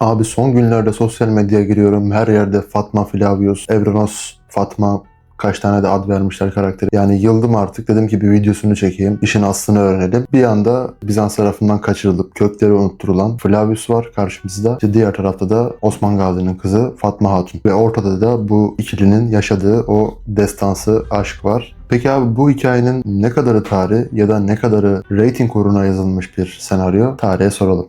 Abi son günlerde sosyal medyaya giriyorum. Her yerde Fatma Flavius, Evrenos, Fatma kaç tane de ad vermişler karakteri. Yani yıldım artık. Dedim ki bir videosunu çekeyim. İşin aslını öğrenelim. Bir anda Bizans tarafından kaçırılıp kökleri unutturulan Flavius var karşımızda. İşte diğer tarafta da Osman Gazi'nin kızı Fatma Hatun. Ve ortada da bu ikilinin yaşadığı o destansı aşk var. Peki abi bu hikayenin ne kadarı tarih ya da ne kadarı rating uğruna yazılmış bir senaryo? Tarihe soralım.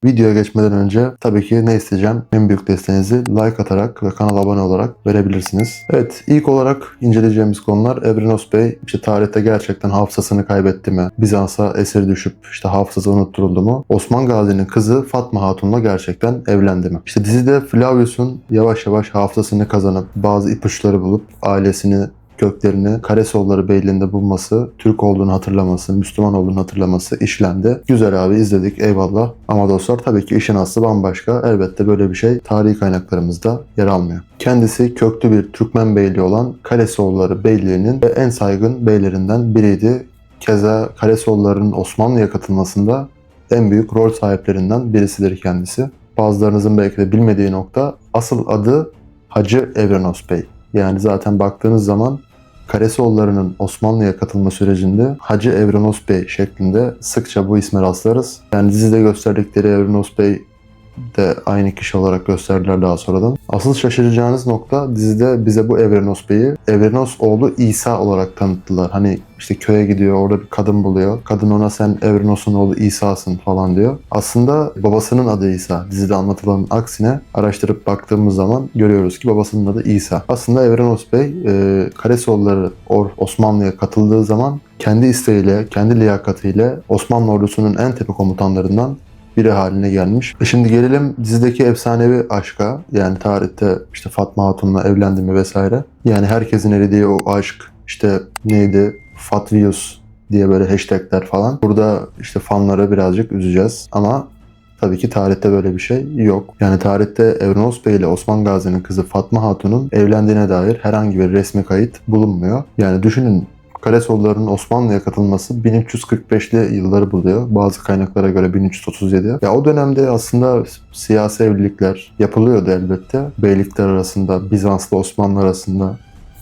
Videoya geçmeden önce tabii ki ne isteyeceğim? En büyük desteğinizi like atarak ve kanala abone olarak verebilirsiniz. Evet, ilk olarak inceleyeceğimiz konular Evrenos Bey işte tarihte gerçekten hafızasını kaybetti mi? Bizans'a esir düşüp işte hafızası unutturuldu mu? Osman Gazi'nin kızı Fatma Hatun'la gerçekten evlendi mi? İşte dizide Flavius'un yavaş yavaş hafızasını kazanıp bazı ipuçları bulup ailesini köklerini Karasoğulları Beyliği'nde bulması, Türk olduğunu hatırlaması, Müslüman olduğunu hatırlaması işlendi. Güzel abi, izledik, eyvallah. Ama dostlar tabii ki işin aslı bambaşka. Elbette böyle bir şey tarihi kaynaklarımızda yer almıyor. Kendisi köklü bir Türkmen beyliği olan Karasoğulları Beyliği'nin en saygın beylerinden biriydi. Keza Karasoğulları'nın Osmanlı'ya katılmasında en büyük rol sahiplerinden birisidir kendisi. Bazılarınızın belki de bilmediği nokta, asıl adı Hacı Evrenos Bey. Yani zaten baktığınız zaman Karasoğulları'nın Osmanlı'ya katılma sürecinde Hacı Evrenos Bey şeklinde sıkça bu isme rastlarız. Yani dizide gösterdikleri Evrenos Bey de aynı kişi olarak gösterdiler daha sonradan. Asıl şaşıracağınız nokta, dizide bize bu Evrenos Bey'i Evrenos oğlu İsa olarak tanıttılar. Hani işte köye gidiyor, orada bir kadın buluyor. Kadın ona sen Evrenos'un oğlu İsa'sın falan diyor. Aslında babasının adı İsa. Dizide anlatılanın aksine araştırıp baktığımız zaman görüyoruz ki babasının adı İsa. Aslında Evrenos Bey Karasoğulları Osmanlı'ya katıldığı zaman kendi isteğiyle, kendi liyakatiyle Osmanlı ordusunun en tepe komutanlarından biri haline gelmiş. Şimdi gelelim dizideki efsanevi aşka. Yani tarihte işte Fatma Hatun'la evlendi mi vesaire. Yani herkesin eridiği o aşk, işte neydi? Fatvius diye böyle hashtagler falan. Burada işte fanları birazcık üzeceğiz ama tabii ki tarihte böyle bir şey yok. Yani tarihte Evrenos Bey ile Osman Gazi'nin kızı Fatma Hatun'un evlendiğine dair herhangi bir resmi kayıt bulunmuyor. Yani düşünün, Karasoğulları'nın Osmanlı'ya katılması 1345'li yılları buluyor. Bazı kaynaklara göre 1337. Ya o dönemde aslında siyasi evlilikler yapılıyordu elbette. Beylikler arasında, Bizans'la Osmanlı arasında.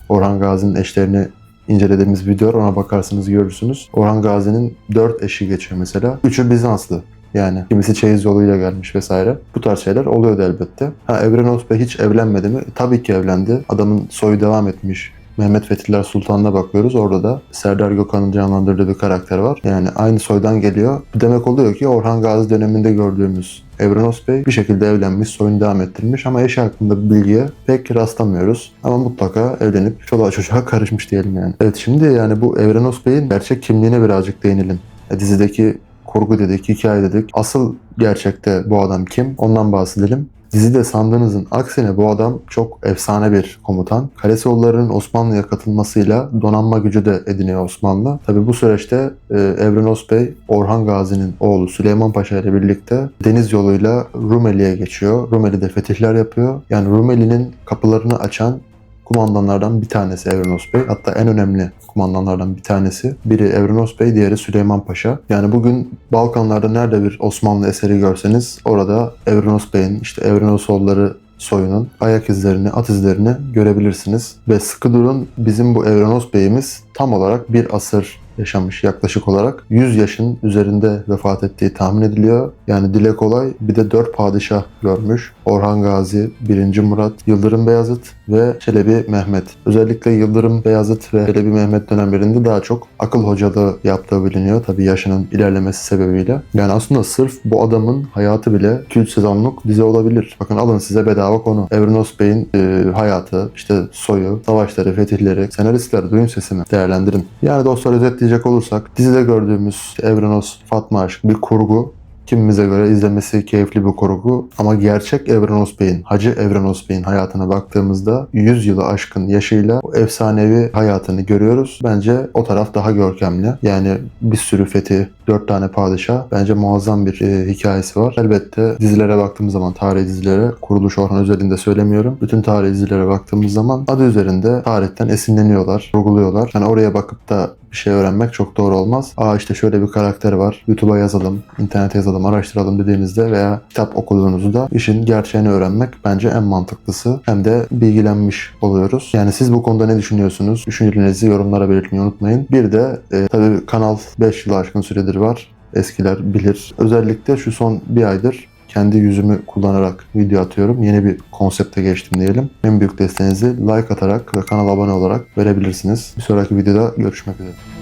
Orhan Gazi'nin eşlerini incelediğimiz video var, ona bakarsınız görürsünüz. Orhan Gazi'nin 4 eşi geçiyor mesela. 3'ü Bizanslı. Yani kimisi çeyiz yoluyla gelmiş vesaire. Bu tarz şeyler oluyordu elbette. Evrenos Bey hiç evlenmedi mi? Tabii ki evlendi. Adamın soyu devam etmiş. Mehmet Fethiler Sultan'ına bakıyoruz. Orada da Serdar Gökhan'ın canlandırdığı bir karakter var. Yani aynı soydan geliyor. Bu demek oluyor ki Orhan Gazi döneminde gördüğümüz Evrenos Bey bir şekilde evlenmiş, soyunu devam ettirmiş ama eşi hakkında bir bilgiye pek rastlamıyoruz. Ama mutlaka evlenip çoluğa çocuğa karışmış diyelim yani. Evet, şimdi yani bu Evrenos Bey'in gerçek kimliğine birazcık değinelim. Dizideki kurgu dedik, hikaye dedik. Asıl gerçekte bu adam kim? Ondan bahsedelim. Dizide sandığınızın aksine bu adam çok efsane bir komutan. Karasoğulları'nın Osmanlı'ya katılmasıyla donanma gücü de ediniyor Osmanlı. Tabi bu süreçte Evrenos Bey, Orhan Gazi'nin oğlu Süleyman Paşa ile birlikte deniz yoluyla Rumeli'ye geçiyor. Rumeli'de fetihler yapıyor. Yani Rumeli'nin kapılarını açan kumandanlardan bir tanesi Evrenos Bey. Hatta en önemli kumandanlardan bir tanesi. Biri Evrenos Bey, diğeri Süleyman Paşa. Yani bugün Balkanlarda nerede bir Osmanlı eseri görseniz orada Evrenos Bey'in, işte Evrenosoğulları soyunun ayak izlerini, at izlerini görebilirsiniz. Ve sıkı durun, bizim bu Evrenos Bey'imiz tam olarak bir asır yaşamış yaklaşık olarak. 100 yaşın üzerinde vefat ettiği tahmin ediliyor. Yani dile kolay, bir de 4 padişah görmüş. Orhan Gazi, 1. Murat, Yıldırım Beyazıt ve Çelebi Mehmet. Özellikle Yıldırım Beyazıt ve Çelebi Mehmet dönemlerinde daha çok akıl hocalığı yaptığı biliniyor. Tabii yaşının ilerlemesi sebebiyle. Yani aslında sırf bu adamın hayatı bile kült sezonluk dizi olabilir. Bakın, alın size bedava konu. Evrenos Bey'in hayatı, işte soyu, savaşları, fetihleri, senaristler duyun sesimi, değerlendirin. Yani dostlar, özetleyecek olursak dizide gördüğümüz Evrenos Fatma aşkı bir kurgu. Kimimize göre izlemesi keyifli bir kurgu ama gerçek Evrenos Bey'in, Hacı Evrenos Bey'in hayatına baktığımızda 100 yılı aşkın yaşıyla o efsanevi hayatını görüyoruz. Bence o taraf daha görkemli. Yani bir sürü fethi, 4 tane padişah. Bence muazzam bir hikayesi var. Elbette dizilere baktığımız zaman, tarihi dizilere, Kuruluş Orhan özelinde söylemiyorum. Bütün tarihi dizilere baktığımız zaman adı üzerinde tarihten esinleniyorlar, vurguluyorlar. Yani oraya bakıp da bir şey öğrenmek çok doğru olmaz. İşte şöyle bir karakter var. YouTube'a yazalım, internete yazalım, araştıralım dediğinizde veya kitap okuduğunuzda işin gerçeğini öğrenmek bence en mantıklısı. Hem de bilgilenmiş oluyoruz. Yani siz bu konuda ne düşünüyorsunuz? Düşüncelerinizi yorumlara belirtmeyi unutmayın. Bir de tabii kanal 5 yılı aşkın süredir var. Eskiler bilir. Özellikle şu son bir aydır kendi yüzümü kullanarak video atıyorum. Yeni bir konsepte geçtim diyelim. En büyük desteğinizi like atarak ve kanala abone olarak verebilirsiniz. Bir sonraki videoda görüşmek üzere.